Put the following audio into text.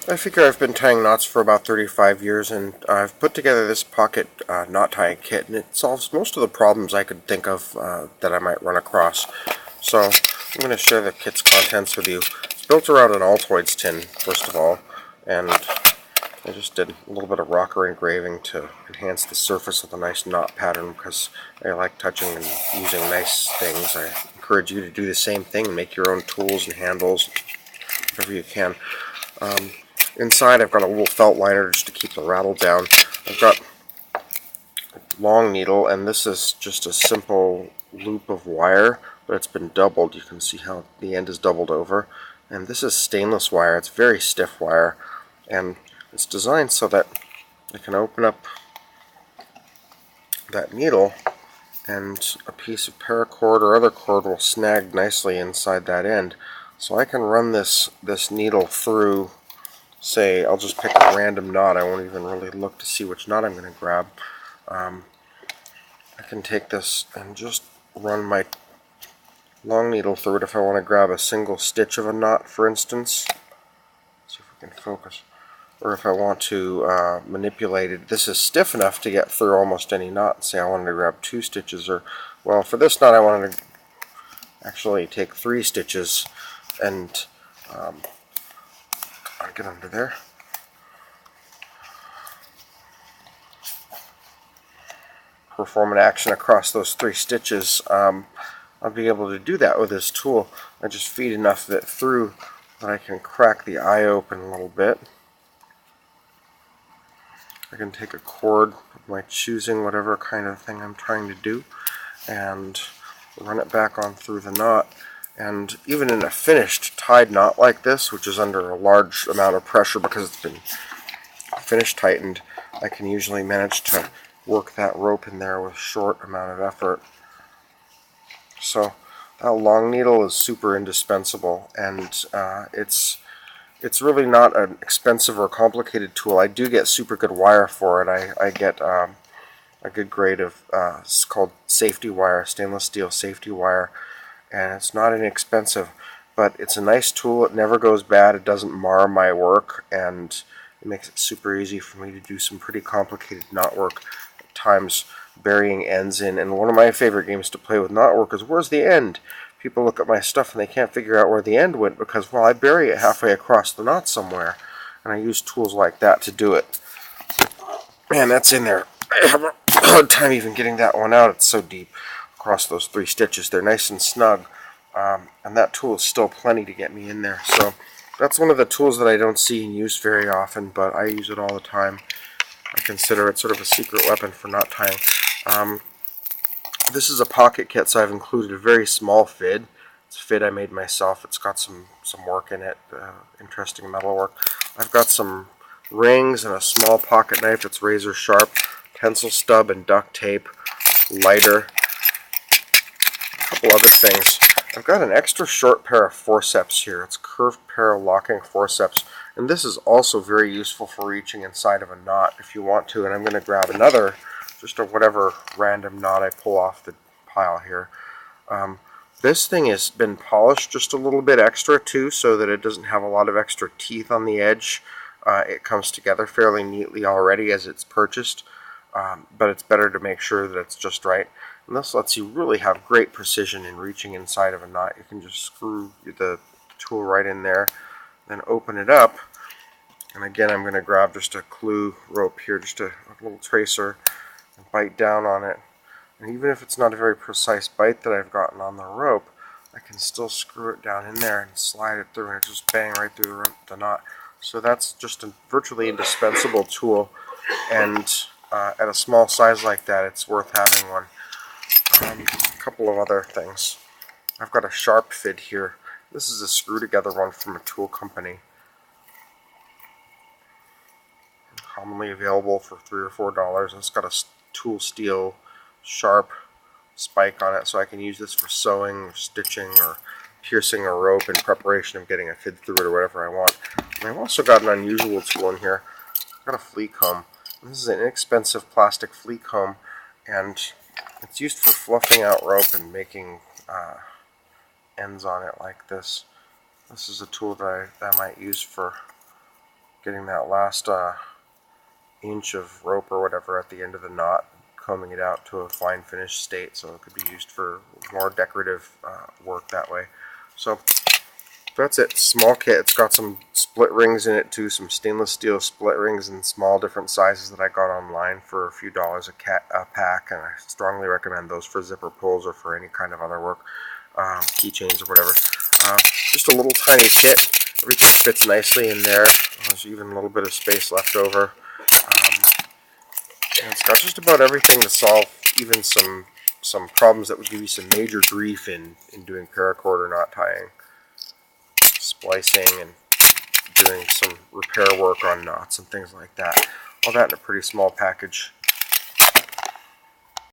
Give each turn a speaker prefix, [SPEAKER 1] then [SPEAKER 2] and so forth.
[SPEAKER 1] I figure I've been tying knots for about 35 years, and I've put together this pocket knot tying kit, and it solves most of the problems I could think of that I might run across. So I'm going to share the kit's contents with you. It's built around an Altoids tin, first of all, and I just did a little bit of rocker engraving to enhance the surface of the nice knot pattern because I like touching and using nice things. I encourage you to do the same thing, make your own tools and handles, whatever you can. Inside I've got a little felt liner just to keep the rattle down. I've got a long needle, and this is just a simple loop of wire, but it's been doubled. You can see how the end is doubled over. And this is stainless wire. It's very stiff wire, and it's designed so that I can open up that needle and a piece of paracord or other cord will snag nicely inside that end. So I can run this needle through, say, I'll just pick a random knot. I won't even really look to see which knot I'm going to grab. I can take this and just run my long needle through it if I want to grab a single stitch of a knot, for instance. Let's see if we can focus. Or if I want to manipulate it. This is stiff enough to get through almost any knot. Say I wanted to grab 2 stitches, or, well, for this knot I wanted to actually take 3 stitches and I'll get under there. Perform an action across those 3 stitches. I'll be able to do that with this tool. I just feed enough of it through that I can crack the eye open a little bit. I can take a cord of my choosing, whatever kind of thing I'm trying to do, and run it back on through the knot. And even in a finished tied knot like this, which is under a large amount of pressure because it's been finish tightened, I can usually manage to work that rope in there with a short amount of effort. So that long needle is super indispensable, and it's really not an expensive or complicated tool. I do get super good wire for it. I get a good grade of it's called safety wire, stainless steel safety wire, and it's not inexpensive, but it's a nice tool. It never goes bad. It doesn't mar my work, and it makes it super easy for me to do some pretty complicated knot work, at times burying ends in. And one of my favorite games to play with knot work is where's the end? People look at my stuff and they can't figure out where the end went because, well, I bury it halfway across the knot somewhere, and I use tools like that to do it. Man, that's in there. I have a hard time even getting that one out. It's so deep across those 3 stitches. They're nice and snug, and that tool is still plenty to get me in there. So that's one of the tools that I don't see in use very often, but I use it all the time. I consider it sort of a secret weapon for knot tying. This is a pocket kit, so I've included a very small fid. It's a fid I made myself. It's got some work in it, interesting metal work. I've got some rings and a small pocket knife that's razor sharp, pencil stub and duct tape, lighter, a couple other things. I've got an extra short pair of forceps here. It's a curved pair of locking forceps, and this is also very useful for reaching inside of a knot if you want to. And I'm going to grab another, just a whatever random knot I pull off the pile here. This thing has been polished just a little bit extra too, so that it doesn't have a lot of extra teeth on the edge. It comes together fairly neatly already as it's purchased, but it's better to make sure that it's just right. And this lets you really have great precision in reaching inside of a knot. You can just screw the tool right in there, then open it up. And again, I'm going to grab just a clue rope here, just a little tracer, and bite down on it. And even if it's not a very precise bite that I've gotten on the rope, I can still screw it down in there and slide it through, and it just bang right through the knot. So that's just a virtually indispensable tool, and at a small size like that, it's worth having one. A couple of other things. I've got a sharp fid here. This is a screw together one from a tool company. Commonly available for $3 or $4. It's got a tool steel sharp spike on it, so I can use this for sewing or stitching or piercing a rope in preparation of getting a fid through it or whatever I want. And I've also got an unusual tool in here. I've got a flea comb. This is an inexpensive plastic flea comb, and it's used for fluffing out rope and making ends on it like this. This is a tool that I might use for getting that last inch of rope or whatever at the end of the knot, combing it out to a fine finished state so it could be used for more decorative work that way. So that's it. Small kit. It's got some split rings in it too, some stainless steel split rings in small different sizes that I got online for a few dollars a pack, and I strongly recommend those for zipper pulls or for any kind of other work, keychains or whatever. Just a little tiny kit. Everything fits nicely in there. There's even a little bit of space left over. And it's got just about everything to solve even some problems that would give you some major grief in doing paracord or knot tying, splicing, and doing some repair work on knots and things like that. All that in a pretty small package.